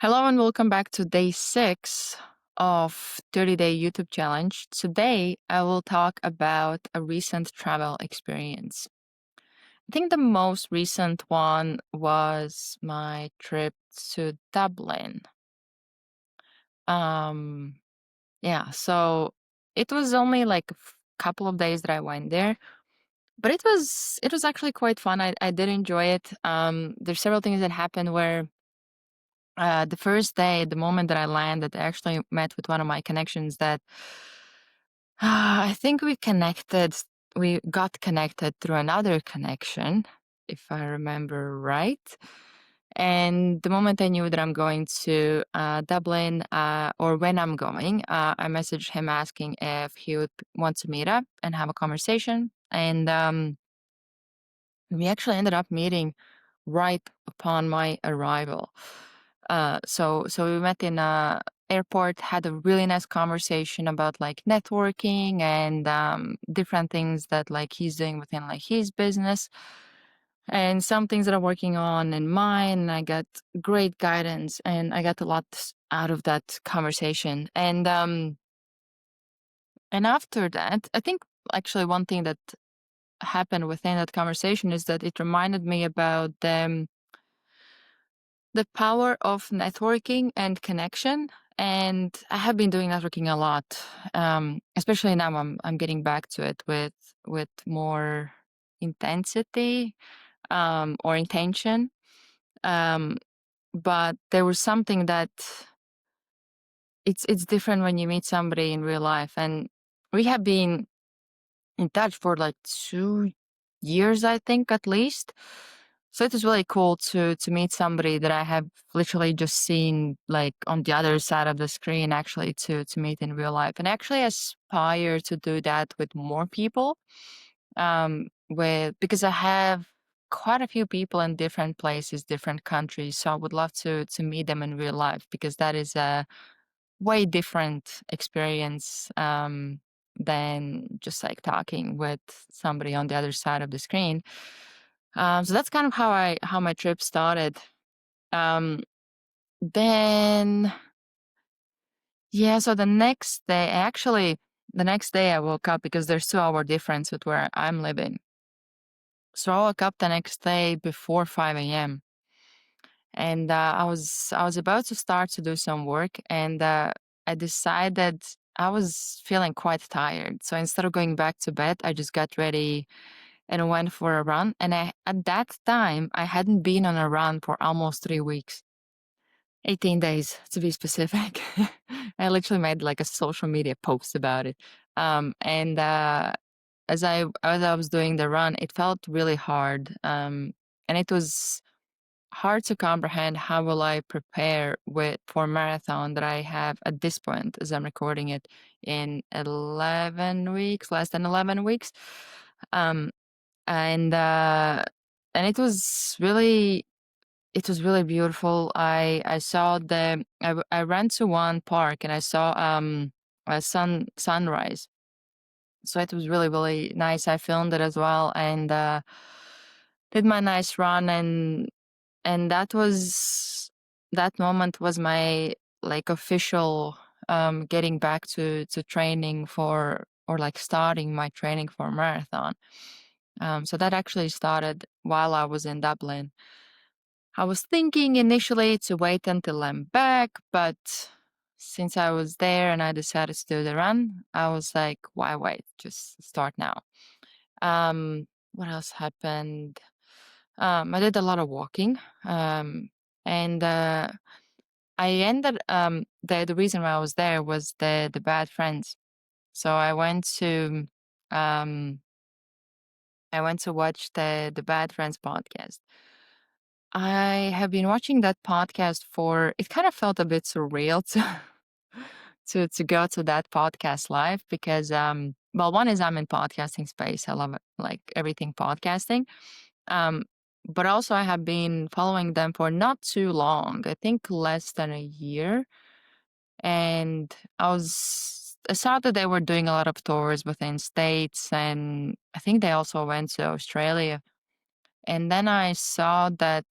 Hello and welcome back to day 6 of 30-day YouTube challenge. Today, I will talk about a recent travel experience. I think the most recent one was my trip to Dublin. Um, yeah, so it was only like a couple of days that I went there, but it was actually quite fun. I did enjoy it. There's several things that happened where the first day, the moment that I landed, I actually met with one of my connections that I think we got connected through another connection, if I remember right. And the moment I knew that I'm going to Dublin, or when I'm going, I messaged him asking if he would want to meet up and have a conversation. And we actually ended up meeting right upon my arrival. So we met in a airport, had a really nice conversation about like networking and different things that like he's doing within like his business and some things that I'm working on in mine. And I got great guidance and I got a lot out of that conversation. And after that, I think actually one thing that happened within that conversation is that it reminded me about the power of networking and connection. And I have been doing networking a lot, especially now. I'm getting back to it with more intensity or intention. Um, but there was something that it's different when you meet somebody in real life, and we have been in touch for like 2 years, I think, at least. So it was really cool to meet somebody that I have literally just seen like on the other side of the screen, actually to meet in real life, and actually aspire to do that with more people. With because I have quite a few people in different places, different countries, so I would love to meet them in real life because that is a way different experience than just like talking with somebody on the other side of the screen. So that's kind of how my trip started. Um, then yeah, so the next day I woke up because there's 2 hour difference with where I'm living. So I woke up the next day before 5 a.m. and I was about to start to do some work, and I decided I was feeling quite tired. So instead of going back to bed, I just got ready and went for a run. And at that time, I hadn't been on a run for almost 3 weeks, 18 days to be specific. I literally made like a social media post about it. And as I was doing the run, it felt really hard. And it was hard to comprehend how will I prepare for marathon that I have at this point as I'm recording it in 11 weeks, less than 11 weeks. Um, and and it was really beautiful. I saw I ran to one park and I saw a sunrise. So it was really, really nice. I filmed it as well and did my nice run, and that moment was my like official getting back to training for, or like starting my training for marathon. So that actually started while I was in Dublin. I was thinking initially to wait until I'm back, but since I was there and I decided to do the run, I was like, why wait? Just start now. What else happened? I did a lot of walking. And I ended the reason why I was there was the Bad Friends. So um I went to watch the Bad Friends podcast. I have been watching that podcast for, it kind of felt a bit surreal to to go to that podcast live because well, one is I'm in podcasting space. I love it, like everything podcasting. Um but also I have been following them for not too long. I think less than a year. And I saw that they were doing a lot of tours within states, and I think they also went to Australia. And then I saw that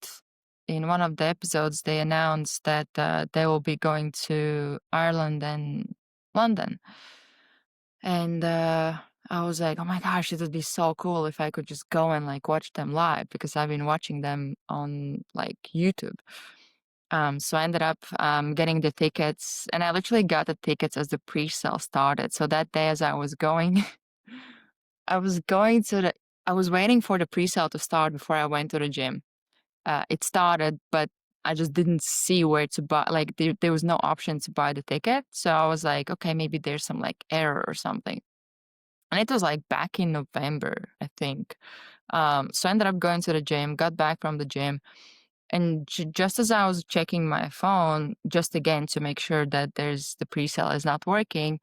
in one of the episodes, they announced that they will be going to Ireland and London. And I was like, oh my gosh, it would be so cool if I could just go and like watch them live because I've been watching them on like YouTube. So I ended up getting the tickets, and I literally got the tickets as the pre-sale started. So that day, as I was going, I was going to the, I was waiting for the pre-sale to start before I went to the gym. It started, but I just didn't see where to buy. Like there was no option to buy the ticket. So I was like, okay, maybe there's some like error or something. And it was like back in November, I think. So I ended up going to the gym, got back from the gym, and just as I was checking my phone, just again to make sure that there's the pre-sale is not working,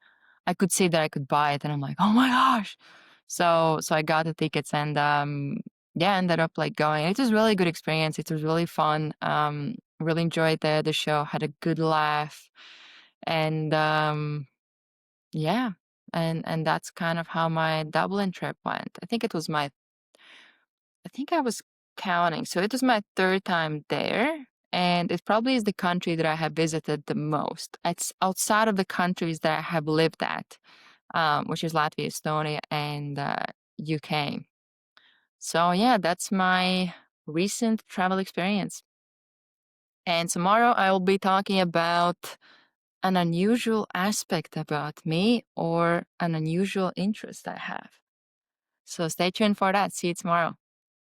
I could see that I could buy it, and I'm like, oh my gosh! So I got the tickets, and yeah, ended up like going. It was really good experience. It was really fun. Really enjoyed the show. Had a good laugh, and yeah, and that's kind of how my Dublin trip went. I think I was counting. So it was my third time there, and it probably is the country that I have visited the most. It's outside of the countries that I have lived at, which is Latvia, Estonia, and UK. So yeah, that's my recent travel experience. And tomorrow I will be talking about an unusual aspect about me or an unusual interest I have. So stay tuned for that. See you tomorrow.